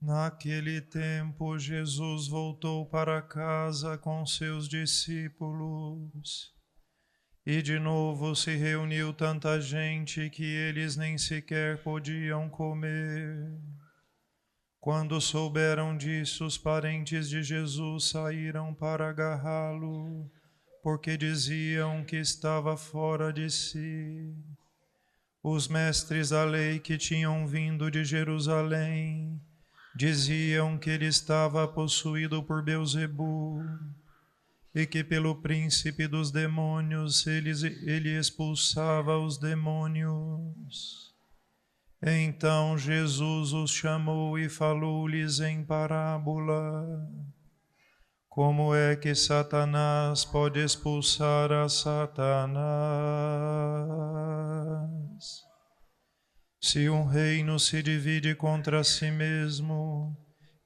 Naquele tempo, Jesus voltou para casa com seus discípulos. E de novo se reuniu tanta gente que eles nem sequer podiam comer. Quando souberam disso, os parentes de Jesus saíram para agarrá-lo, porque diziam que estava fora de si. Os mestres da lei que tinham vindo de Jerusalém diziam que ele estava possuído por Beelzebu e que pelo príncipe dos demônios ele expulsava os demônios. Então Jesus os chamou e falou-lhes em parábola: como é que Satanás pode expulsar a Satanás? Se um reino se divide contra si mesmo,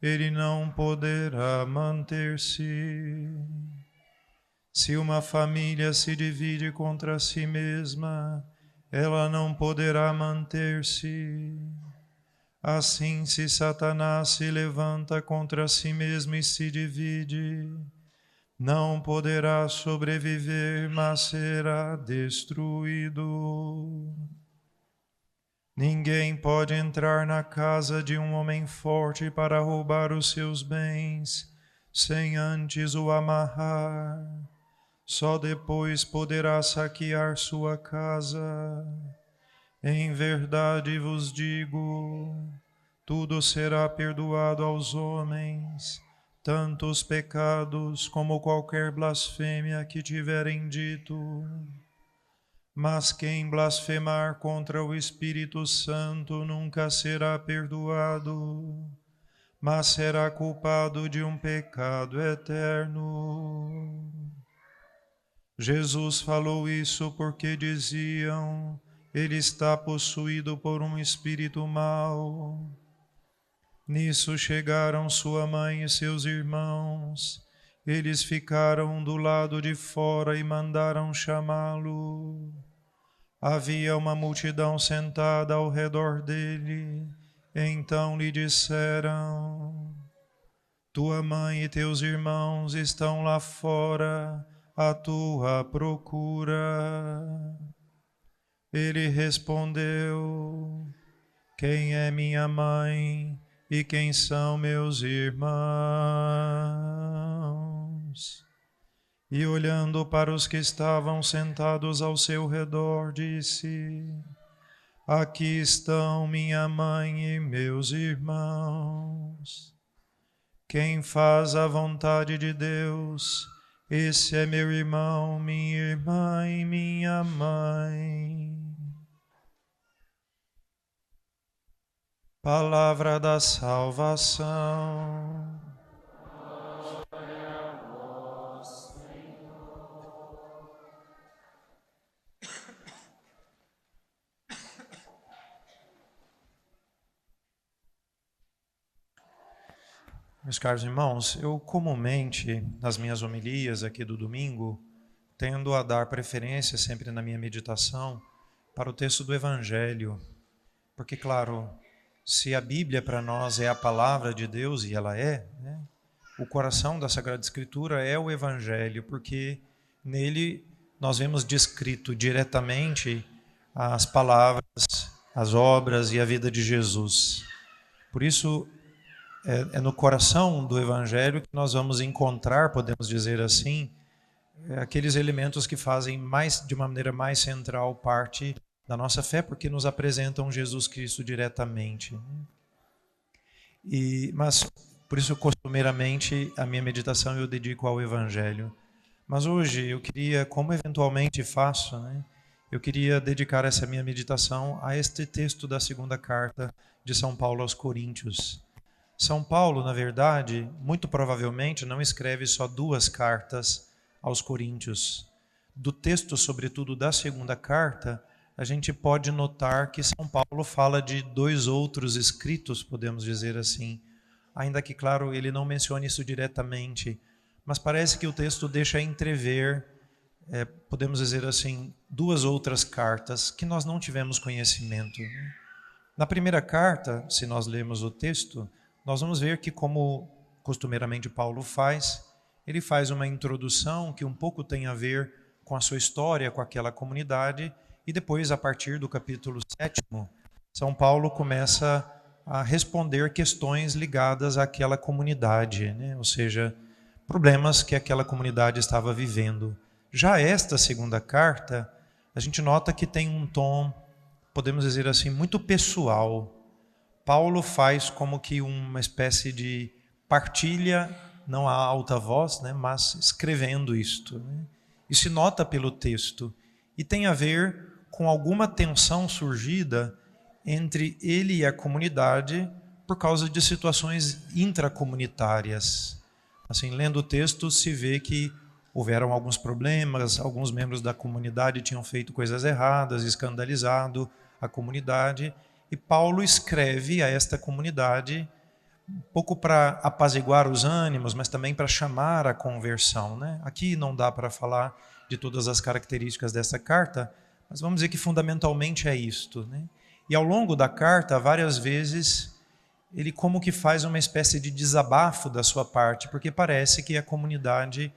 ele não poderá manter-se. Se uma família se divide contra si mesma, ela não poderá manter-se. Assim, se Satanás se levanta contra si mesmo e se divide, não poderá sobreviver, mas será destruído. Ninguém pode entrar na casa de um homem forte para roubar os seus bens, sem antes o amarrar. Só depois poderá saquear sua casa. Em verdade vos digo, tudo será perdoado aos homens, tanto os pecados como qualquer blasfêmia que tiverem dito. Mas quem blasfemar contra o Espírito Santo nunca será perdoado, mas será culpado de um pecado eterno. Jesus falou isso porque diziam: ele está possuído por um espírito mau. Nisso chegaram sua mãe e seus irmãos. Eles ficaram do lado de fora e mandaram chamá-lo. Havia uma multidão sentada ao redor dele. Então lhe disseram: tua mãe e teus irmãos estão lá fora à tua procura. Ele respondeu: quem é minha mãe e quem são meus irmãos? E olhando para os que estavam sentados ao seu redor, disse: aqui estão minha mãe e meus irmãos. Quem faz a vontade de Deus, esse é meu irmão, minha irmã e minha mãe. Palavra da salvação. Glória a vós, Senhor. Meus caros irmãos, eu comumente, nas minhas homilias aqui do domingo, tendo a dar preferência sempre na minha meditação para o texto do Evangelho. Porque, claro, se a Bíblia para nós é a palavra de Deus, e ela é, né? O coração da Sagrada Escritura é o Evangelho, porque nele nós vemos descrito diretamente as palavras, as obras e a vida de Jesus. Por isso, é no coração do Evangelho que nós vamos encontrar, podemos dizer assim, aqueles elementos que fazem de uma maneira mais central parte da nossa fé, porque nos apresentam Jesus Cristo diretamente. Mas, por isso, costumeiramente, a minha meditação eu dedico ao Evangelho. Mas hoje eu queria, como eventualmente faço, né, eu queria dedicar essa minha meditação a este texto da segunda carta de São Paulo aos Coríntios. São Paulo, na verdade, muito provavelmente não escreve só 2 cartas aos Coríntios. Do texto, sobretudo da segunda carta, a gente pode notar que São Paulo fala de 2 outros escritos, podemos dizer assim, ainda que, claro, ele não mencione isso diretamente, mas parece que o texto deixa entrever, podemos dizer assim, 2 outras cartas que nós não tivemos conhecimento. Na primeira carta, se nós lermos o texto, nós vamos ver que, como costumeiramente Paulo faz, ele faz uma introdução que um pouco tem a ver com a sua história, com aquela comunidade, e depois, a partir do capítulo 7º, São Paulo começa a responder questões ligadas àquela comunidade, né? Ou seja, problemas que aquela comunidade estava vivendo. Já esta segunda carta, a gente nota que tem um tom, podemos dizer assim, muito pessoal. Paulo faz como que uma espécie de partilha, não a alta voz, né, mas escrevendo isto, né? E se nota pelo texto. E tem a ver com alguma tensão surgida entre ele e a comunidade por causa de situações intracomunitárias. Assim, lendo o texto, se vê que houveram alguns problemas, alguns membros da comunidade tinham feito coisas erradas, escandalizado a comunidade, e Paulo escreve a esta comunidade um pouco para apaziguar os ânimos, mas também para chamar a conversão, né? Aqui não dá para falar de todas as características dessa carta, mas vamos dizer que fundamentalmente é isto, né? E ao longo da carta, várias vezes, ele como que faz uma espécie de desabafo da sua parte, porque parece que a comunidade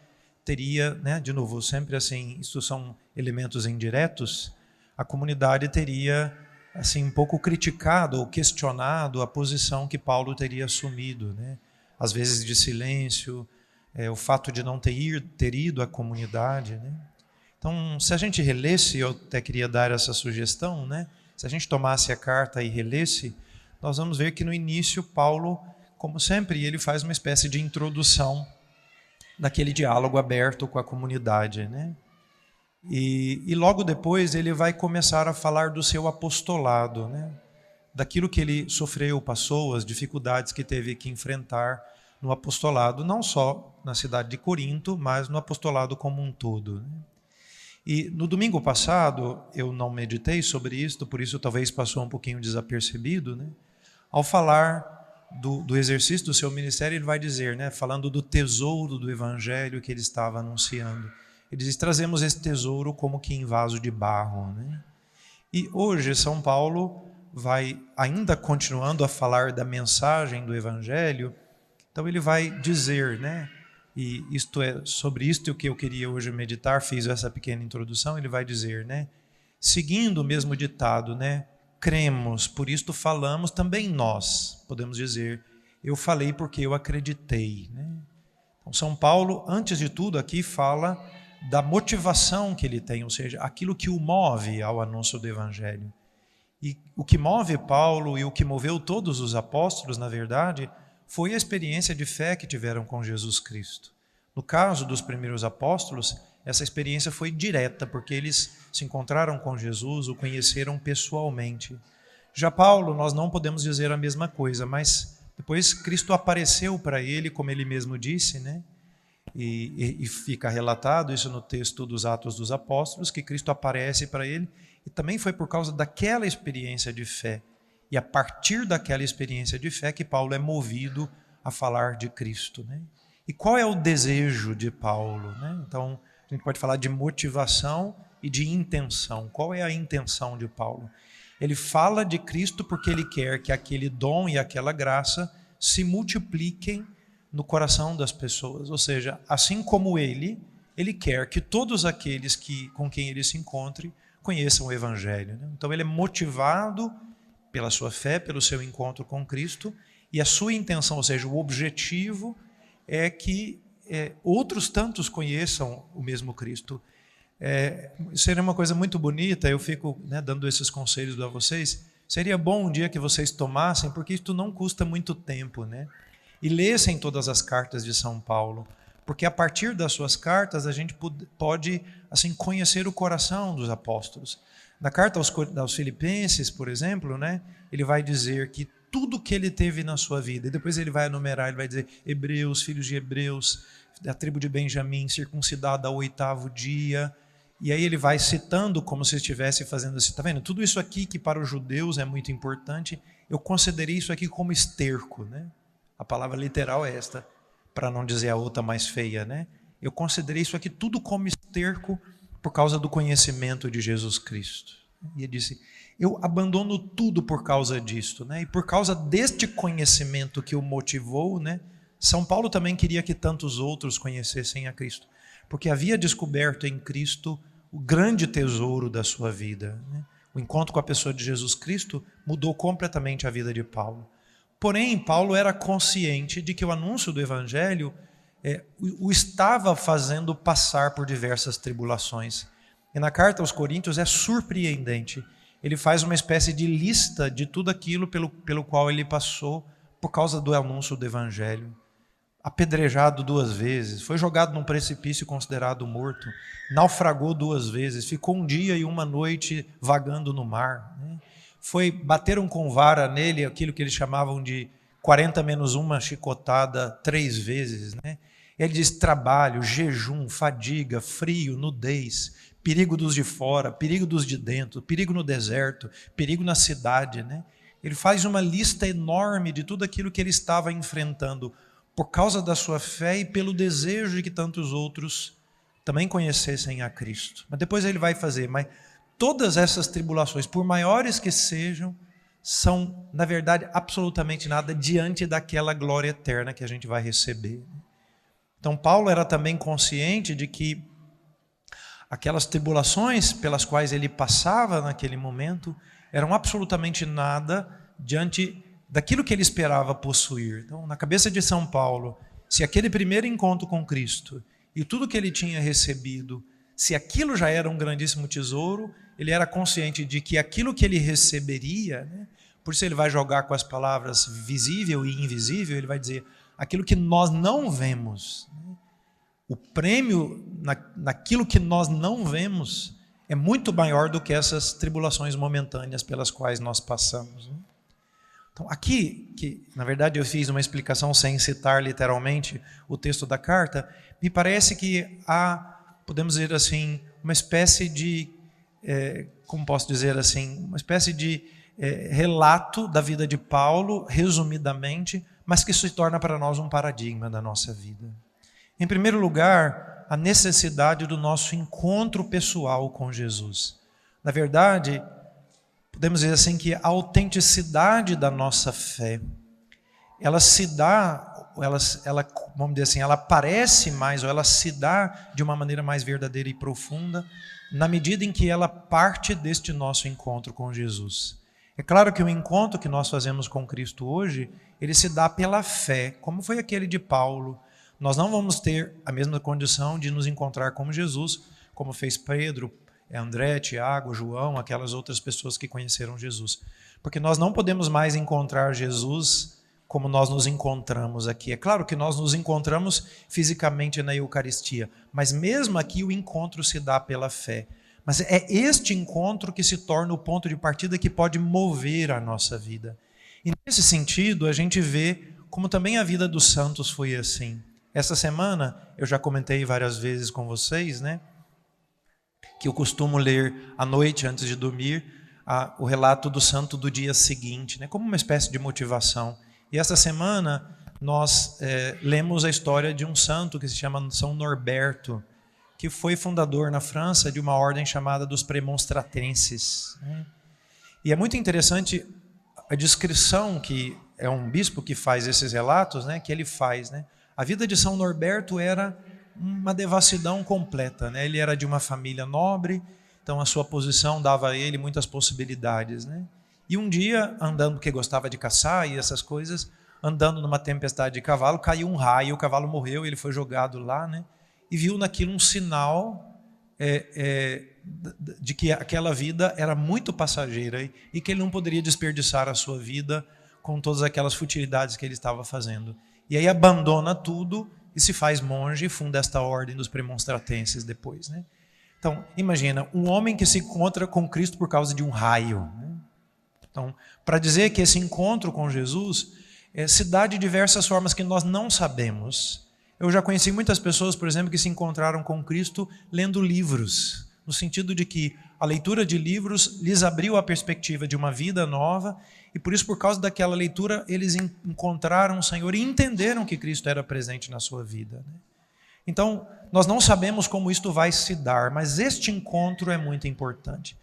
teria, né, de novo, sempre assim, isso são elementos indiretos, a comunidade teria assim um pouco criticado ou questionado a posição que Paulo teria assumido, né? Às vezes de silêncio, o fato de não ter ido à comunidade, né? Então, se a gente relesse, eu até queria dar essa sugestão, né? Se a gente tomasse a carta e relesse, nós vamos ver que no início Paulo, como sempre, ele faz uma espécie de introdução daquele diálogo aberto com a comunidade, né? E logo depois ele vai começar a falar do seu apostolado, né? Daquilo que ele sofreu, passou, as dificuldades que teve que enfrentar no apostolado, não só na cidade de Corinto, mas no apostolado como um todo, né? E no domingo passado, eu não meditei sobre isso, por isso talvez passou um pouquinho desapercebido, né? Ao falar do exercício do seu ministério, ele vai dizer, né, falando do tesouro do evangelho que ele estava anunciando. Ele diz, trazemos esse tesouro como que em vaso de barro, né? E hoje São Paulo vai, ainda continuando a falar da mensagem do evangelho, então ele vai dizer, né, e isto é sobre isto que eu queria hoje meditar, fiz essa pequena introdução, ele vai dizer, né, seguindo o mesmo ditado, né, cremos, por isto falamos, também nós, podemos dizer, eu falei porque eu acreditei, né? Então São Paulo, antes de tudo, aqui fala da motivação que ele tem, ou seja, aquilo que o move ao anúncio do evangelho. E o que move Paulo e o que moveu todos os apóstolos, na verdade, foi a experiência de fé que tiveram com Jesus Cristo. No caso dos primeiros apóstolos, essa experiência foi direta, porque eles se encontraram com Jesus, o conheceram pessoalmente. Já Paulo, nós não podemos dizer a mesma coisa, mas depois Cristo apareceu para ele, como ele mesmo disse, né? E fica relatado isso no texto dos Atos dos Apóstolos, que Cristo aparece para ele, e também foi por causa daquela experiência de fé. E a partir daquela experiência de fé que Paulo é movido a falar de Cristo, né? E qual é o desejo de Paulo, né? Então, a gente pode falar de motivação e de intenção. Qual é a intenção de Paulo? Ele fala de Cristo porque ele quer que aquele dom e aquela graça se multipliquem no coração das pessoas. Ou seja, assim como ele quer que todos aqueles com quem ele se encontre conheçam o Evangelho, né? Então ele é motivado pela sua fé, pelo seu encontro com Cristo, e a sua intenção, ou seja, o objetivo é que outros tantos conheçam o mesmo Cristo. Seria uma coisa muito bonita, eu fico, né, dando esses conselhos a vocês, seria bom um dia que vocês tomassem, porque isso não custa muito tempo, né? E lessem todas as cartas de São Paulo, porque a partir das suas cartas a gente pode assim, conhecer o coração dos apóstolos. Na carta aos Filipenses, por exemplo, né, ele vai dizer que tudo que ele teve na sua vida, e depois ele vai enumerar, ele vai dizer hebreus, filhos de hebreus, da tribo de Benjamim, circuncidado ao 8º dia, e aí ele vai citando como se estivesse fazendo assim, está vendo? Tudo isso aqui que para os judeus é muito importante, eu considerei isso aqui como esterco, né? A palavra literal é esta, para não dizer a outra mais feia, né? Eu considerei isso aqui tudo como esterco por causa do conhecimento de Jesus Cristo. E ele disse, eu abandono tudo por causa disto, né? E por causa deste conhecimento que o motivou, né? São Paulo também queria que tantos outros conhecessem a Cristo, porque havia descoberto em Cristo o grande tesouro da sua vida, né? O encontro com a pessoa de Jesus Cristo mudou completamente a vida de Paulo. Porém, Paulo era consciente de que o anúncio do Evangelho o estava fazendo passar por diversas tribulações. E na carta aos Coríntios é surpreendente. Ele faz uma espécie de lista de tudo aquilo pelo qual ele passou por causa do anúncio do Evangelho. Apedrejado 2 vezes, foi jogado num precipício considerado morto, naufragou 2 vezes, ficou 1 dia e 1 noite vagando no mar, né? Bateram com vara nele, aquilo que eles chamavam de 40 menos 1 chicotada 3 vezes, né? Ele diz trabalho, jejum, fadiga, frio, nudez, perigo dos de fora, perigo dos de dentro, perigo no deserto, perigo na cidade, né? Ele faz uma lista enorme de tudo aquilo que ele estava enfrentando por causa da sua fé e pelo desejo de que tantos outros também conhecessem a Cristo. Mas depois ele vai fazer, mas todas essas tribulações, por maiores que sejam, são, na verdade, absolutamente nada diante daquela glória eterna que a gente vai receber. Então Paulo era também consciente de que aquelas tribulações pelas quais ele passava naquele momento eram absolutamente nada diante daquilo que ele esperava possuir. Então, na cabeça de São Paulo, se aquele primeiro encontro com Cristo e tudo que ele tinha recebido, se aquilo já era um grandíssimo tesouro, ele era consciente de que aquilo que ele receberia, né, por isso ele vai jogar com as palavras visível e invisível, ele vai dizer, aquilo que nós não vemos, né, o prêmio naquilo que nós não vemos é muito maior do que essas tribulações momentâneas pelas quais nós passamos, né? Então, aqui, que na verdade eu fiz uma explicação sem citar literalmente o texto da carta, me parece que há, podemos dizer assim, uma espécie de, como posso dizer assim, uma espécie de relato da vida de Paulo, resumidamente, mas que se torna para nós um paradigma da nossa vida. Em primeiro lugar, a necessidade do nosso encontro pessoal com Jesus. Na verdade, podemos dizer assim que a autenticidade da nossa fé, ela se dá, vamos dizer assim, ela aparece mais, ou ela se dá de uma maneira mais verdadeira e profunda, na medida em que ela parte deste nosso encontro com Jesus. É claro que o encontro que nós fazemos com Cristo hoje, ele se dá pela fé, como foi aquele de Paulo. Nós não vamos ter a mesma condição de nos encontrar com Jesus, como fez Pedro, André, Tiago, João, aquelas outras pessoas que conheceram Jesus. Porque nós não podemos mais encontrar Jesus como nós nos encontramos aqui. É claro que nós nos encontramos fisicamente na Eucaristia, mas mesmo aqui o encontro se dá pela fé. Mas é este encontro que se torna o ponto de partida que pode mover a nossa vida. E nesse sentido, a gente vê como também a vida dos santos foi assim. Essa semana, eu já comentei várias vezes com vocês, né, que eu costumo ler à noite, antes de dormir, o relato do santo do dia seguinte, né, como uma espécie de motivação. E essa semana nós lemos a história de um santo que se chama São Norberto, que foi fundador na França de uma ordem chamada dos Premonstratenses, né? E é muito interessante a descrição que é um bispo que faz esses relatos, né, que ele faz, né? A vida de São Norberto era uma devassidão completa, né? Ele era de uma família nobre, então a sua posição dava a ele muitas possibilidades, né? E um dia, andando, porque gostava de caçar e essas coisas, andando numa tempestade de cavalo, caiu um raio, o cavalo morreu, ele foi jogado lá, né? E viu naquilo um sinal de que aquela vida era muito passageira e que ele não poderia desperdiçar a sua vida com todas aquelas futilidades que ele estava fazendo. E aí abandona tudo e se faz monge e funda esta ordem dos Premonstratenses depois, né? Então, imagina, um homem que se encontra com Cristo por causa de um raio, né? Então, para dizer que esse encontro com Jesus se dá de diversas formas que nós não sabemos. Eu já conheci muitas pessoas, por exemplo, que se encontraram com Cristo lendo livros, no sentido de que a leitura de livros lhes abriu a perspectiva de uma vida nova e por isso, por causa daquela leitura, eles encontraram o Senhor e entenderam que Cristo era presente na sua vida, né? Então, nós não sabemos como isto vai se dar, mas este encontro é muito importante.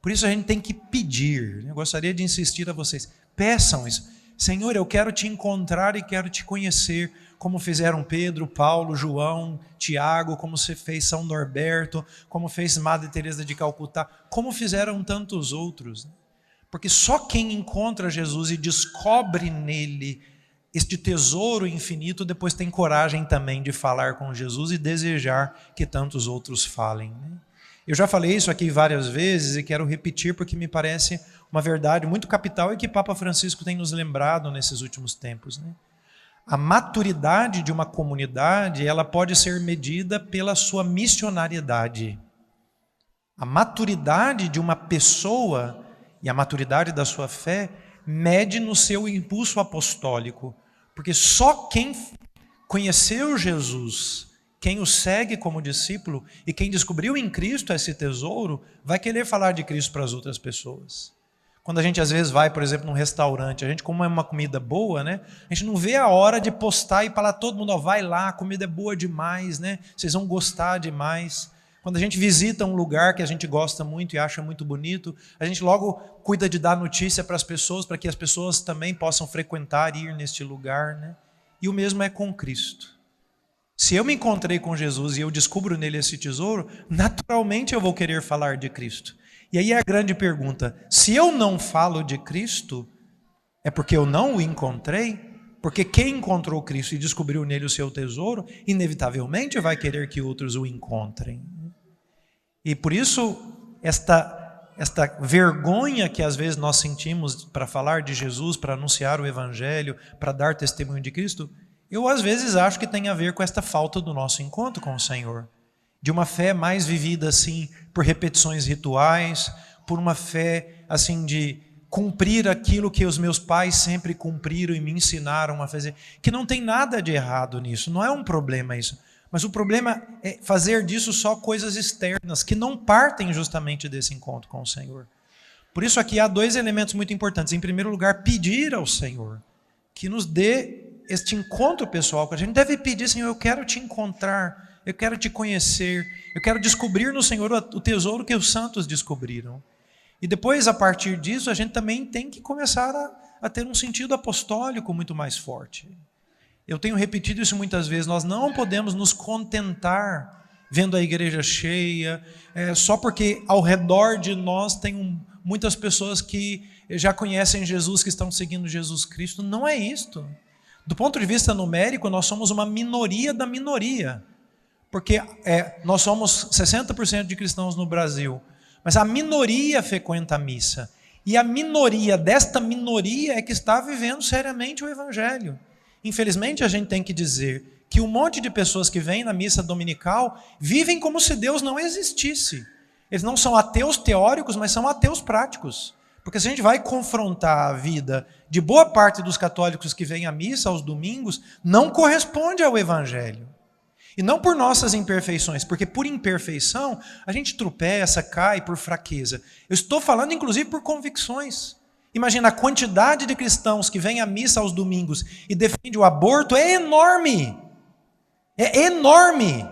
Por isso a gente tem que pedir. Eu gostaria de insistir a vocês, peçam isso. Senhor, eu quero te encontrar e quero te conhecer, como fizeram Pedro, Paulo, João, Tiago, como você fez São Norberto, como fez Madre Teresa de Calcutá, como fizeram tantos outros. Porque só quem encontra Jesus e descobre nele este tesouro infinito, depois tem coragem também de falar com Jesus e desejar que tantos outros falem. Eu já falei isso aqui várias vezes e quero repetir porque me parece uma verdade muito capital e que Papa Francisco tem nos lembrado nesses últimos tempos. A maturidade de uma comunidade, ela pode ser medida pela sua missionariedade. A maturidade de uma pessoa e a maturidade da sua fé mede no seu impulso apostólico, porque só quem conheceu Jesus, quem o segue como discípulo e quem descobriu em Cristo esse tesouro, vai querer falar de Cristo para as outras pessoas. Quando a gente às vezes vai, por exemplo, num restaurante, a gente come uma comida boa, né? A gente não vê a hora de postar e falar todo mundo, ó, vai lá, a comida é boa demais, né? Vocês vão gostar demais. Quando a gente visita um lugar que a gente gosta muito e acha muito bonito, a gente logo cuida de dar notícia para as pessoas, para que as pessoas também possam frequentar e ir neste lugar, né? E o mesmo é com Cristo. Se eu me encontrei com Jesus e eu descubro nele esse tesouro, naturalmente eu vou querer falar de Cristo. E aí é a grande pergunta, se eu não falo de Cristo, é porque eu não o encontrei? Porque quem encontrou Cristo e descobriu nele o seu tesouro, inevitavelmente vai querer que outros o encontrem. E por isso, esta vergonha que às vezes nós sentimos para falar de Jesus, para anunciar o Evangelho, para dar testemunho de Cristo, eu às vezes acho que tem a ver com esta falta do nosso encontro com o Senhor. De uma fé mais vivida assim, por repetições rituais, por uma fé assim de cumprir aquilo que os meus pais sempre cumpriram e me ensinaram a fazer. Que não tem nada de errado nisso, não é um problema isso. Mas o problema é fazer disso só coisas externas, que não partem justamente desse encontro com o Senhor. Por isso aqui há dois elementos muito importantes. Em primeiro lugar, pedir ao Senhor que nos dê este encontro pessoal. A gente deve pedir, Senhor, eu quero te encontrar, eu quero te conhecer, eu quero descobrir no Senhor o tesouro que os santos descobriram. E depois, a partir disso, a gente também tem que começar a ter um sentido apostólico muito mais forte. Eu tenho repetido isso muitas vezes, nós não podemos nos contentar vendo a igreja cheia, só porque ao redor de nós tem muitas pessoas que já conhecem Jesus, que estão seguindo Jesus Cristo. Não é isto. Do ponto de vista numérico, nós somos uma minoria da minoria, porque nós somos 60% de cristãos no Brasil, mas a minoria frequenta a missa, e a minoria desta minoria é que está vivendo seriamente o Evangelho. Infelizmente, a gente tem que dizer que um monte de pessoas que vêm na missa dominical vivem como se Deus não existisse. Eles não são ateus teóricos, mas são ateus práticos. Porque se a gente vai confrontar a vida de boa parte dos católicos que vêm à missa aos domingos, não corresponde ao Evangelho. E não por nossas imperfeições, porque por imperfeição a gente tropeça, cai por fraqueza. Eu estou falando inclusive por convicções. Imagina, a quantidade de cristãos que vêm à missa aos domingos e defende o aborto é enorme. É enorme.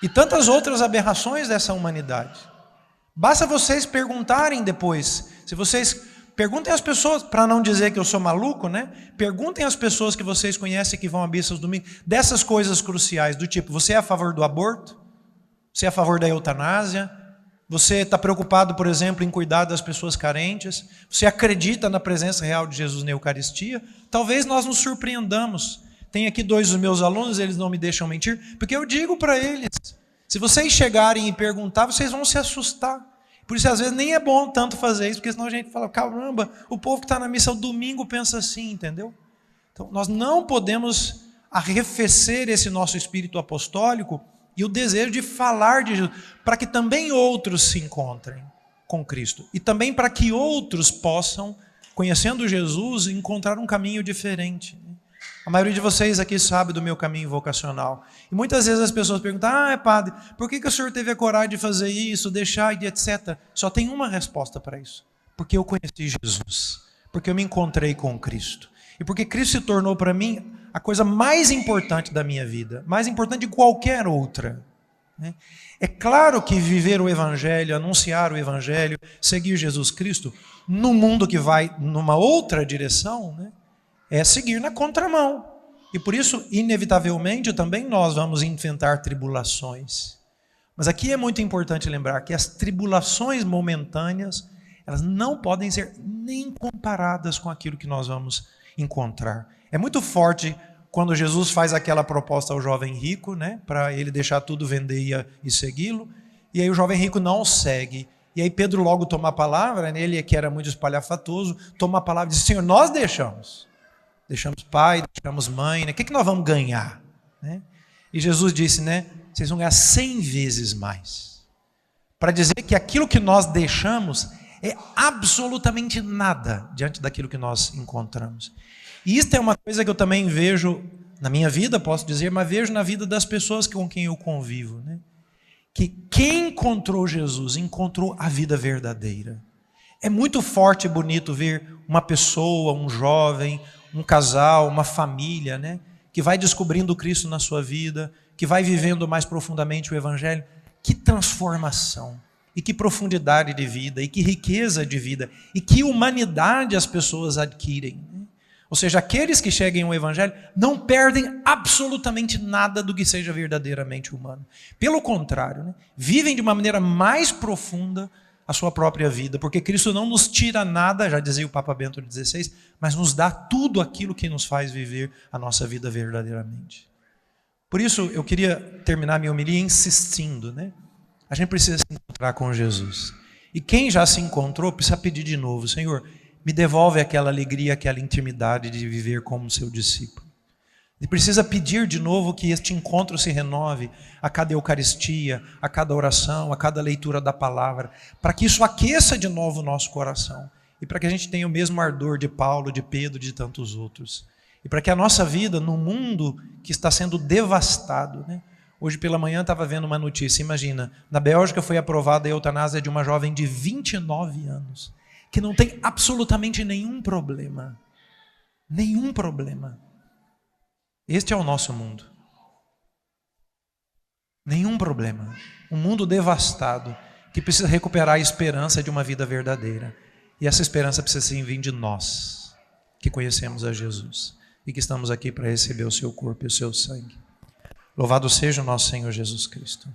E tantas outras aberrações dessa humanidade. Basta vocês perguntarem depois, se vocês perguntem às pessoas, para não dizer que eu sou maluco, né? Perguntem às pessoas que vocês conhecem que vão à missa aos domingos, dessas coisas cruciais, do tipo, você é a favor do aborto? Você é a favor da eutanásia? Você está preocupado, por exemplo, em cuidar das pessoas carentes? Você acredita na presença real de Jesus na Eucaristia? Talvez nós nos surpreendamos. Tem aqui dois dos meus alunos, eles não me deixam mentir, porque eu digo para eles, se vocês chegarem e perguntar, vocês vão se assustar. Por isso, às vezes, nem é bom tanto fazer isso, porque senão a gente fala, caramba, o povo que está na missa ao domingo pensa assim, entendeu? Então, nós não podemos arrefecer esse nosso espírito apostólico e o desejo de falar de Jesus, para que também outros se encontrem com Cristo. E também para que outros possam, conhecendo Jesus, encontrar um caminho diferente. A maioria de vocês aqui sabe do meu caminho vocacional. E muitas vezes as pessoas perguntam, padre, por que o senhor teve a coragem de fazer isso, deixar e etc. Só tem uma resposta para isso. Porque eu conheci Jesus. Porque eu me encontrei com Cristo. E porque Cristo se tornou para mim a coisa mais importante da minha vida. Mais importante de qualquer outra. né? É claro que viver o Evangelho, anunciar o Evangelho, seguir Jesus Cristo, num mundo que vai numa outra direção, né, é seguir na contramão. E por isso, inevitavelmente, também nós vamos enfrentar tribulações. Mas aqui é muito importante lembrar que as tribulações momentâneas, elas não podem ser nem comparadas com aquilo que nós vamos encontrar. É muito forte quando Jesus faz aquela proposta ao jovem rico, né, para ele deixar tudo, vender e segui-lo, e aí o jovem rico não o segue. E aí Pedro logo toma a palavra, né, ele que era muito espalhafatoso, toma a palavra e diz: Senhor, nós deixamos pai, deixamos mãe, né, o que nós vamos ganhar? Né? E Jesus disse, né, vocês vão ganhar 100 vezes mais. Para dizer que aquilo que nós deixamos é absolutamente nada diante daquilo que nós encontramos. E isso é uma coisa que eu também vejo na minha vida, posso dizer, mas vejo na vida das pessoas com quem eu convivo, né? Que quem encontrou Jesus, encontrou a vida verdadeira. É muito forte e bonito ver uma pessoa, um jovem, um casal, uma família, né, que vai descobrindo Cristo na sua vida, que vai vivendo mais profundamente o Evangelho. Que transformação, e que profundidade de vida, e que riqueza de vida, e que humanidade as pessoas adquirem. Ou seja, aqueles que chegam ao Evangelho não perdem absolutamente nada do que seja verdadeiramente humano. Pelo contrário, né, vivem de uma maneira mais profunda a sua própria vida, porque Cristo não nos tira nada, já dizia o Papa Bento XVI, mas nos dá tudo aquilo que nos faz viver a nossa vida verdadeiramente. Por isso, eu queria terminar minha homilia insistindo, né? A gente precisa se encontrar com Jesus. E quem já se encontrou precisa pedir de novo: Senhor, me devolve aquela alegria, aquela intimidade de viver como seu discípulo. E precisa pedir de novo que este encontro se renove a cada Eucaristia, a cada oração, a cada leitura da palavra, para que isso aqueça de novo o nosso coração e para que a gente tenha o mesmo ardor de Paulo, de Pedro, de tantos outros. E para que a nossa vida, num mundo que está sendo devastado, né? Hoje pela manhã estava vendo uma notícia, imagina, na Bélgica foi aprovada a eutanásia de uma jovem de 29 anos, que não tem absolutamente nenhum problema. Nenhum problema. Este é o nosso mundo. Nenhum problema. Um mundo devastado, que precisa recuperar a esperança de uma vida verdadeira. E essa esperança precisa vir de nós, que conhecemos a Jesus e que estamos aqui para receber o seu corpo e o seu sangue. Louvado seja o nosso Senhor Jesus Cristo.